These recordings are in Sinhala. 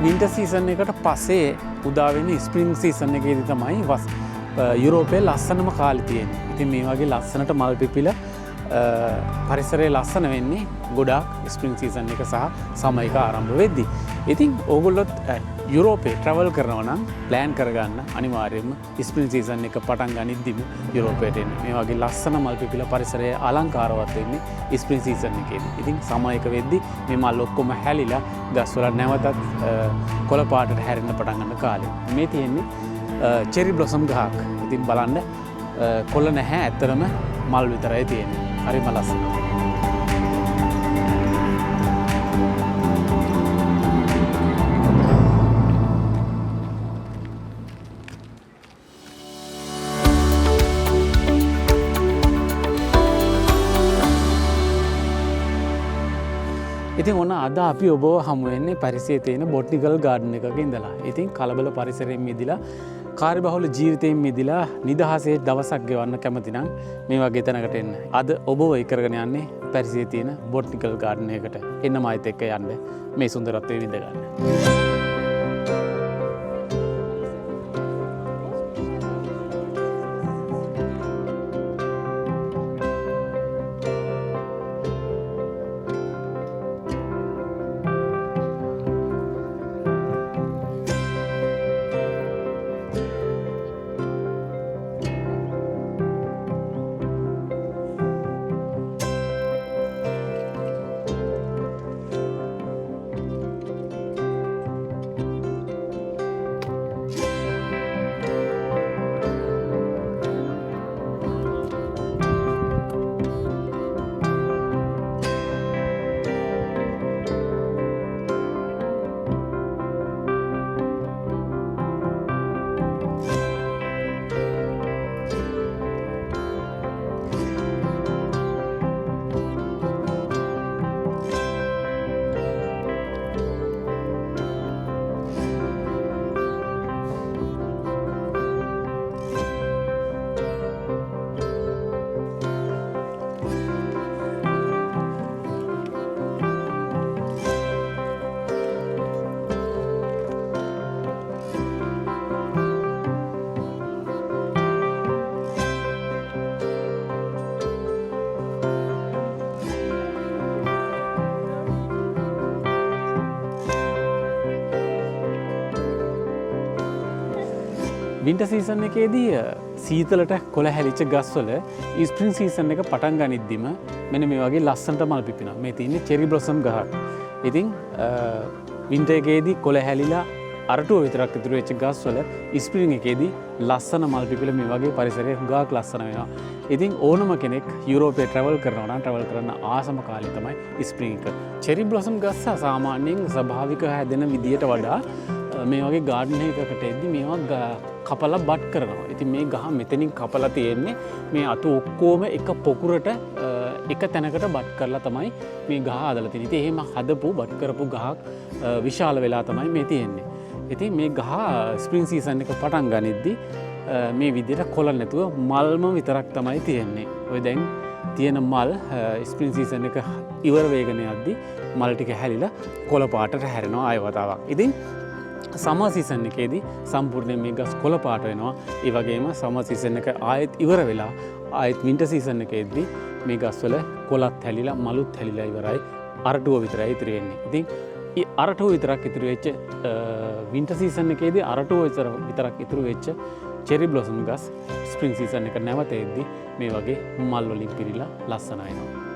වින්ටර් සීසන් එකට පස්සේ උදා වෙන ස්ප්‍රින්ග් සීසන් එකේදී තමයි යුරෝපයේ ලස්සනම කාලේ තියෙන්නේ. ඉතින් මේ වගේ ලස්සනට මල් පිපිලා පරිසරයේ ලස්සන වෙන්නේ ගොඩාක් ස්ප්‍රින්ග් සීසන් එක සහ සමර් එක ආරම්භ වෙද්දී. ඉතින් ඕගොල්ලොත් යුරෝපේ ට්‍රැවල් කරනවා නම් ප්ලෑන් කරගන්න අනිවාර්යයෙන්ම ස්ප්‍රින්ග් සීසන් එක පටන් ගනිද්දිම යුරෝපයට එන්න. මේ වගේ ලස්සන මල් පිපිලා පරිසරය අලංකාරවත් වෙන්නේ ස්ප්‍රින්ග් සීසන් එකේදී. ඉතින් සමර් එක වෙද්දී මේ මල් ඔක්කොම හැලිලා ගස්වල නැවතත් කොළ පාටට හැරෙන්න පටන් ගන්න කාලේ. මේ තියෙන්නේ චෙරි බ්ලොසම් ගහක්. ඉතින් බලන්න කොළ නැහැ ඇත්තටම මල් විතරයි තියෙන්නේ. හරිම ලස්සනයි. ඉතින් ඔන්න අද අපි ඔබව හමු වෙන්නේ පරිසරයේ තියෙන බොටනිකල් ගාඩන් එකක ඉඳලා. ඉතින් කලබල පරිසරයෙන් මිදලා කාර්යබහුල ජීවිතයෙන් මිදලා නිදහසේ දවසක් ගෙවන්න කැමති නම් මේ වගේ තැනකට එන්න. අද ඔබව ඒ කරගෙන යන්නේ පරිසරයේ තියෙන බොටනිකල් ගාඩන් එකකට. එන්න මාත් එක්ක යන්න මේ සුන්දරත්වය විඳ ගන්න. වින්ටර් සීසන් එකේදී සීතලට කොළ හැලිච්ච ගස්වල ස්ප්‍රින්ග් සීසන් එක පටන් ගනිද්දිම මෙන්න මේ වගේ ලස්සනට මල් පිපෙනවා. මේ තියෙන්නේ චෙරි බ්ලොසම් ගහක්. ඉතින් වින්ටර් එකේදී කොළ හැලිලා අරටුව විතරක් ඉතුරු වෙච්ච ගස්වල ස්ප්‍රින්ග් එකේදී ලස්සන මල් පිපිලා මේ වගේ පරිසරයක් හුඟක් ලස්සන වෙනවා. ඉතින් ඕනම කෙනෙක් යුරෝපේ ට්‍රැවල් කරනවා නම් ට්‍රැවල් කරන්න ආසම කාලේ තමයි ස්ප්‍රින්ග් එක. චෙරි බ්ලොසම් ගස් සාමාන්‍යයෙන් ස්වභාවික හැදෙන විදියට වඩා මේ වගේ ගාඩන් එකකට එද්දි මේවා කපලා බඩ් කරනවා. ඉතින් මේ ගහ මෙතනින් කපලා තියෙන්නේ මේ අතු ඔක්කොම එක පොකුරට එක තැනකට බඩ් කරලා තමයි මේ ගහ හදලා තියෙන්නේ. ඉතින් එහෙම හදපු බඩ් කරපු ගහක් විශාල වෙලා තමයි මේ තියෙන්නේ. ඉතින් මේ ගහ ස්ප්‍රින්ග් සීසන් එක පටන් ගනිද්දි මේ විදිහට කොළ නැතුව මල්ම විතරක් තමයි තියෙන්නේ. ඔය දැන් තියෙන මල් ස්ප්‍රින්ග් සීසන් එක ඉවර වෙගෙන යද්දි මල් ටික හැලිලා කොළ පාටට හැරෙනවා ආය වතාවක්. ඉතින් සමර් සීසන් එකේදී සම්පූර්ණයෙන් මේ ගස් කොළ පාට වෙනවා. ඒ වගේම සමර් සීසන් එක ආයෙත් ඉවර වෙලා ආයෙත් වින්ටර් සීසන් එකේදී මේ ගස්වල කොළත් හැලිලා මලුත් හැලිලා ඉවරයි. අරටුව විතරයි ඉතුරු වෙන්නේ. ඉතින් ඒ අරටුව විතරක් ඉතුරු වෙච්ච වින්ටර් සීසන් එකේදී අරටුව විතරක් ඉතුරු වෙච්ච චෙරි බ්ලොසම් ගස් ස්ප්‍රින්ග් සීසන් එක නැවත එද්දී මේ වගේ මල් වලින් පිරීලා ලස්සන වෙනවා.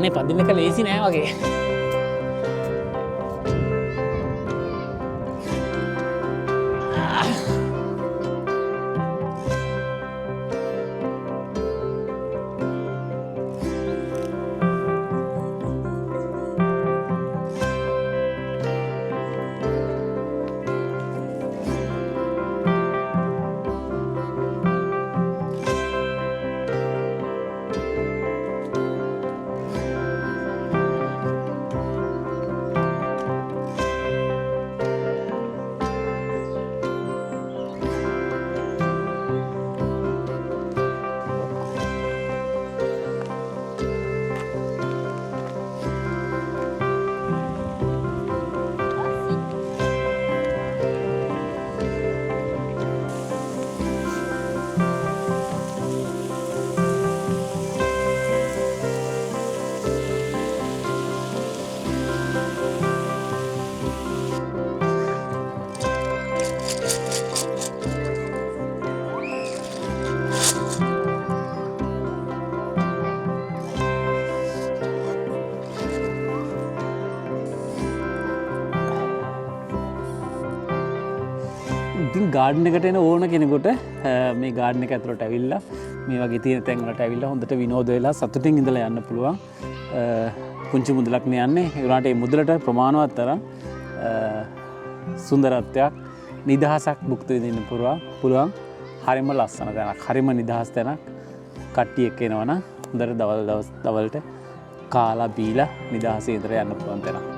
අනේ පදින්න එක ලේසි නෑ වගේ. ඉතින් ගාඩන් එකට එන ඕන කෙනෙකුට මේ ගාඩන් එක ඇතුළට ඇවිල්ලා මේ වගේ තියෙන තැන් වලට ඇවිල්ලා හොඳට විනෝද වෙලා සතුටින් ඉඳලා යන්න පුළුවන්. පුංචි මුදලක් නේ යන්නේ. ඒ වුණාට මේ මුදලට ප්‍රමාණවත් තරම් සුන්දරත්වයක් නිදහසක් භුක්ති විඳින්න පුළුවන්. හරිම ලස්සන තැනක්. හරිම නිදහස් තැනක්. කට්ටිය එක්ක එනවනම් හොඳට දවල්ට කාලා බීලා නිදහසේ ඉඳලා යන්න පුළුවන් තැනක්.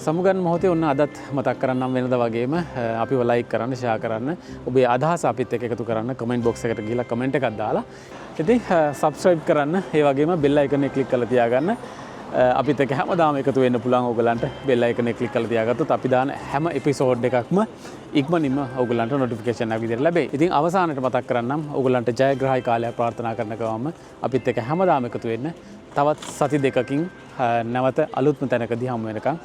සමුගන් මොහොතේ ඔන්න අදත් මතක් කරන්නම් වෙනද වගේම අපිව ලයික් කරන්න, ෂෙයා කරන්න, ඔබේ අදහස අපිත් එක්ක එකතු කරන්න, කමෙන්ට් බොක්ස් එකට ගිහලා කමෙන්ට් එකක් දාලා ඉතින් සබ්ස්ක්‍රයිබ් කරන්න, ඒ වගේම බෙල් අයිකන් එක ක්ලික් කරලා තියාගන්න. අපිත් එක්ක හැමදාම එකතු වෙන්න පුළුවන් ඕගලන්ට බෙල් අයිකනේ ක්ලික් කරලා තියාගත්තොත් අපි දාන හැම එපිසෝඩ් එකක්ම ඉක්මනින්ම ඕගලන්ට නොටිෆිකේෂන් එකක් විදිහට ලැබෙයි. ඉතින් අවසානයේ මතක් කරන්නම් ඕගලන්ට ජයග්‍රහී කාලයක් ප්‍රාර්ථනා කරන ගමන්ම අපිත් එක්ක හැමදාම එකතු වෙන්න. තවත් සති දෙකකින් නැවත අලුත්ම තැනකදී හමු වෙනකම්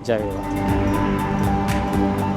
ජය වේවා.